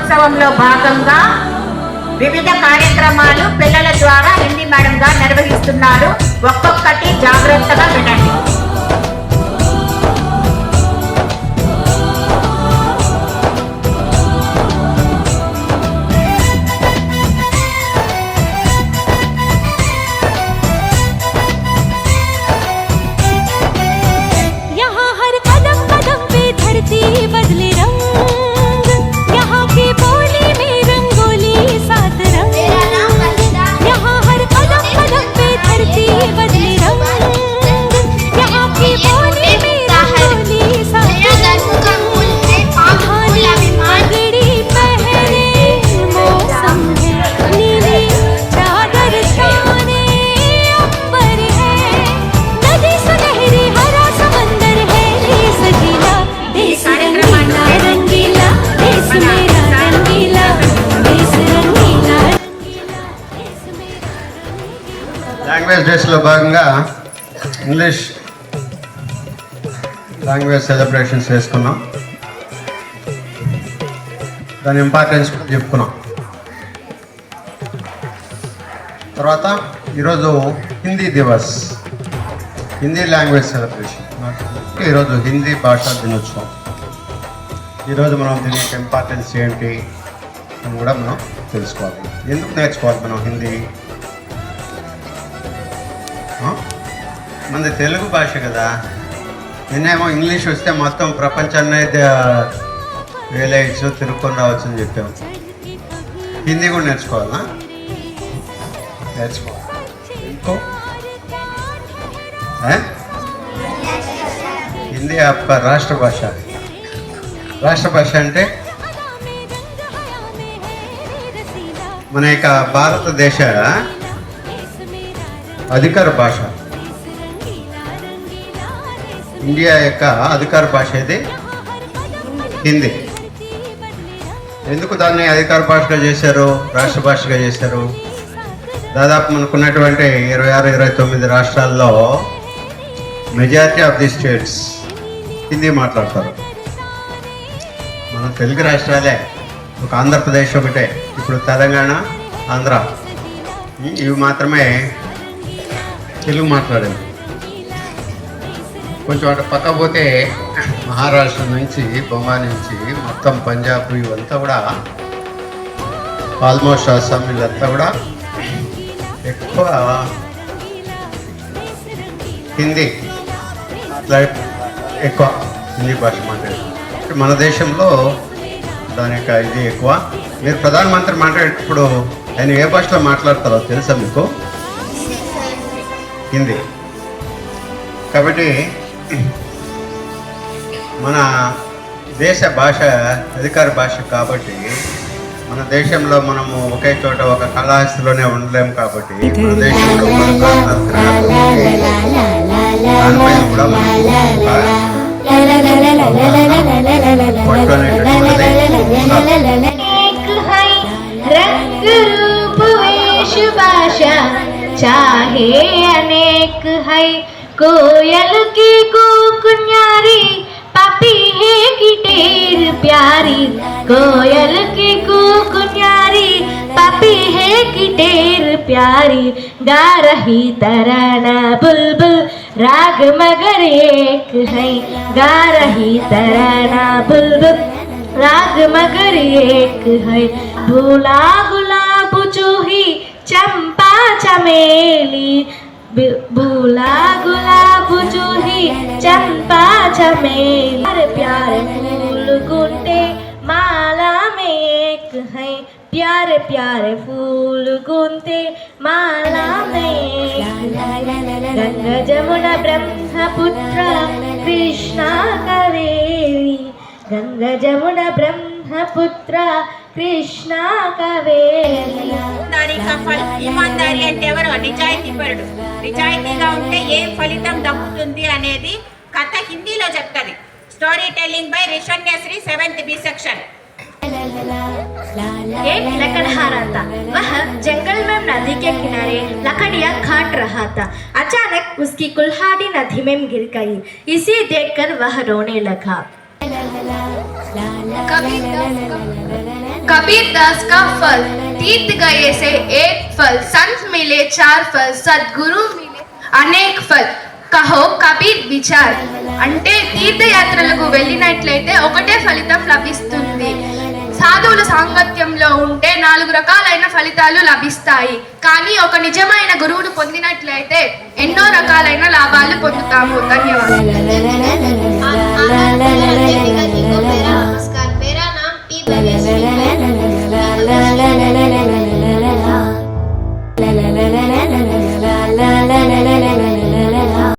దినోత్సవంలో భాగంగా వివిధ కార్యక్రమాలు పిల్లల ద్వారా హిందీ మేడం గారు నిర్వహిస్తున్నారు. ఒక్కొక్కటి జాగ్రత్తగా వినండి. बदले रंग यहाँ की बोली में रंगोली सात रंग यहाँ हर कदम कदम पे धरती बदले रंग यहाँ की बोली में रंगोली सात रंग पगड़ी पहने मौसम है नीली चादर ताने अंबर है नदी सुनहरी हरा समंदर है सजीला देश रंगीला रंगीला देश मेरा रंगीला देश रंगीला देश मेरा లాంగ్వేజ్ డేస్లో భాగంగా ఇంగ్లీష్ లాంగ్వేజ్ సెలబ్రేషన్స్ చేసుకున్నాం. దాని ఇంపార్టెన్స్ చెప్పుకున్నాం. తర్వాత ఈరోజు హిందీ దివస్, హిందీ లాంగ్వేజ్ సెలబ్రేషన్. ఈరోజు హిందీ భాషా దినోత్సవం. ఈరోజు మనం దీనికి ఇంపార్టెన్స్ ఏంటి అని కూడా మనం తెలుసుకోవాలి. ఎందుకు నేర్చుకోవాలి మనం హిందీ? మనది తెలుగు భాష కదా. నిన్నేమో ఇంగ్లీష్ వస్తే మొత్తం ప్రపంచాన్ని వేలేయచ్చు, తిరుక్కొని రావచ్చు అని చెప్పాము. హిందీ కూడా నేర్చుకోవాలా? నేర్చుకోవాలి. ఎందుకు? हिंदी आपका राष्ट्रभाषा है. राष्ट्रभाषा అంటే మన యొక్క భారతదేశ అధికార భాష. ఇండియా యొక్క అధికార భాష ఇది హిందీ. ఎందుకు దాన్ని అధికార భాషగా చేశారు, రాష్ట్ర భాషగా చేశారు? దాదాపు మనకున్నటువంటి 26-29 రాష్ట్రాల్లో majority of the states Hindi మాట్లాడతారు. మన తెలుగు రాష్ట్రాలే, ఒక ఆంధ్రప్రదేశ్ ఒకటే, ఇప్పుడు తెలంగాణ, ఆంధ్ర, ఇవి మాత్రమే తెలుగు మాట్లాడేది. కొంచెం అటు పక్క పోతే మహారాష్ట్ర నుంచి, బొంబాయి నుంచి, మొత్తం పంజాబ్ ఇవంతా కూడా, ఆల్మోస్ట్ అస్సాం వీళ్ళంతా కూడా ఎక్కువ హిందీ ఎక్కువ హిందీ భాష మాట్లాడారు. మన దేశంలో దాని యొక్క ఇది ఎక్కువ. మీరు ప్రధానమంత్రి మాట్లాడేటప్పుడు ఆయన ఏ భాషలో మాట్లాడతారో తెలుసా మీకు? హిందీ. కాబట్టి మన దేశ భాష అధికార భాష కాబట్టి మన దేశంలో మనము ఒకే చోట ఒక కళాశాలలోనే ఉండలేము. కాబట్టి మన దేశంలో దానిపైన కూడా चाहे अनेक है कोयल की कुकुन्यारी पापी है की ढेर प्यारी कोयल की कुकुन्यारी पापी है की ढेर प्यारी गा रही तराना बुलबुल राग मगर एक है गा रही तराना बुलबुल राग मगर एक है भूला गुलाब चूही चंपा चमेली भूला गुलाब जूही चंपा चमेली प्यारे फूल गुंडे माला में एक है प्यारे प्यारे फूल गुंते माला में गंगा जमुना ब्रह्मपुत्र कृष्णा कावेरी गंगा जमुना ब्रह्मपुत्र कृष्णा कावेरी ఈమాందారి అంటే ఎవరు? నిజాయితీ పరుడు. నిజాయితీగా ఉంటే ఏ ఫలితం దక్కుతుంది అనేది కథ హిందీలో చెప్తుంది. Story telling by Rishanyasri 7th B section. एक लकड़हारा था। वह जंगल में नदी के किनारे लकड़ियां काट रहा था। अचानक उसकी कुल्हाड़ी नदी में गिर गई। इसे देखकर वह रोने लगा। कबीर दास का फल, तीर्थ गए से एक फल, संत मिले 4 फल, सद्गुरु मिले अनेक फल, कहो कबीर विचार। అంటే తీర్థయాత్రలకు వెళ్ళినట్లయితే ఒకటే ఫలితం లభిస్తుంది. సాధువుల సాంగత్యంలో ఉంటే 4 రకాలైన ఫలితాలు లభిస్తాయి. కానీ ఒక నిజమైన గురువును పొందినట్లయితే ఎన్నో రకాలైన లాభాలు పొందుతాము. ధన్యవాదాలు.